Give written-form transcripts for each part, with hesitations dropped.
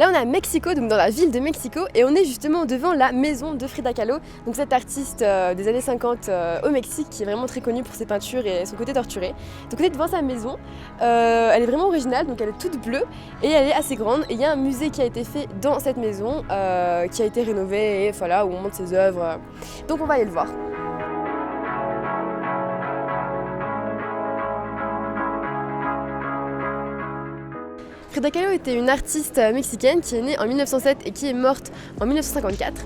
Là on est à Mexico, donc dans la ville de Mexico, et on est justement devant la maison de Frida Kahlo, donc cette artiste des années 50 au Mexique qui est vraiment très connue pour ses peintures et son côté torturé. Donc on est devant sa maison, elle est vraiment originale, donc elle est toute bleue et elle est assez grande, et il y a un musée qui a été fait dans cette maison, qui a été rénové, et voilà, où on montre ses œuvres. Donc on va aller le voir. Frida Kahlo était une artiste mexicaine qui est née en 1907 et qui est morte en 1954.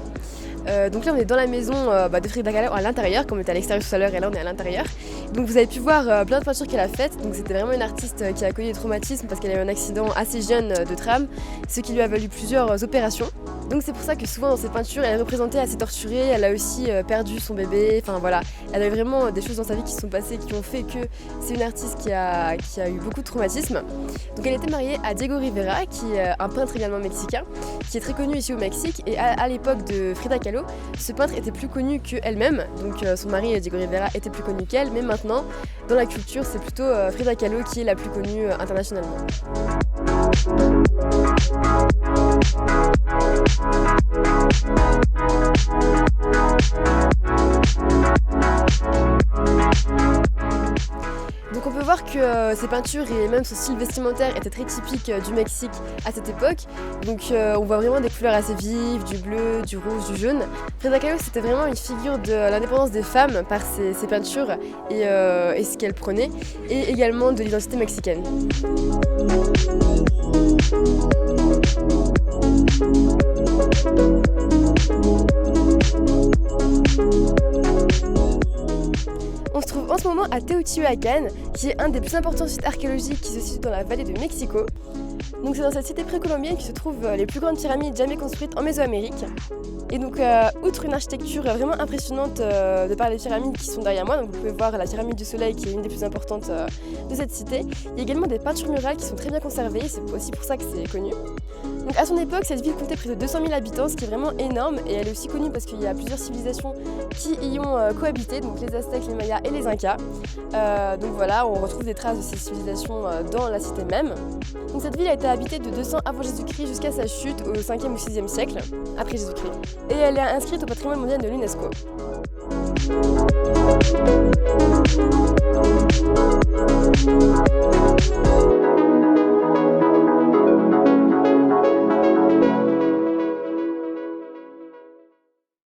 Donc là on est dans la maison de Frida Kahlo à l'intérieur, comme on était à l'extérieur tout à l'heure, et là on est à l'intérieur. Donc vous avez pu voir plein de peintures qu'elle a faites, donc c'était vraiment une artiste qui a connu des traumatismes parce qu'elle a eu un accident assez jeune de tram, ce qui lui a valu plusieurs opérations. Donc c'est pour ça que souvent dans ses peintures elle est représentée assez torturée, elle a aussi perdu son bébé, enfin voilà, elle a eu vraiment des choses dans sa vie qui se sont passées qui ont fait que c'est une artiste qui a eu beaucoup de traumatismes. Donc elle était mariée à Diego Rivera, qui est un peintre également mexicain, qui est très connu ici au Mexique, et à l'époque de Frida Kahlo, ce peintre était plus connu qu'elle-même, donc son mari Diego Rivera était plus connu qu'elle, mais maintenant dans la culture c'est plutôt Frida Kahlo qui est la plus connue internationalement. Donc on peut voir que ses peintures et même son style vestimentaire étaient très typiques du Mexique à cette époque. Donc on voit vraiment des couleurs assez vives, du bleu, du rouge, du jaune. Frida Kahlo c'était vraiment une figure de l'indépendance des femmes par ses peintures et ce qu'elle prenait, et également de l'identité mexicaine. On se trouve en ce moment à Teotihuacan, qui est un des plus importants sites archéologiques qui se situe dans la vallée de Mexico. Donc c'est dans cette cité précolombienne que se trouvent les plus grandes pyramides jamais construites en Mésoamérique. Et donc outre une architecture vraiment impressionnante de par les pyramides qui sont derrière moi, donc vous pouvez voir la pyramide du soleil qui est une des plus importantes de cette cité, il y a également des peintures murales qui sont très bien conservées, c'est aussi pour ça que c'est connu. Donc à son époque, cette ville comptait près de 200 000 habitants, ce qui est vraiment énorme, et elle est aussi connue parce qu'il y a plusieurs civilisations qui y ont cohabité, donc les Aztèques, les Mayas et les Incas. Donc voilà, on retrouve des traces de ces civilisations dans la cité même. Donc cette ville a été habitée de 200 avant Jésus-Christ jusqu'à sa chute au 5e ou 6e siècle, après Jésus-Christ, et elle est inscrite au patrimoine mondial de l'UNESCO.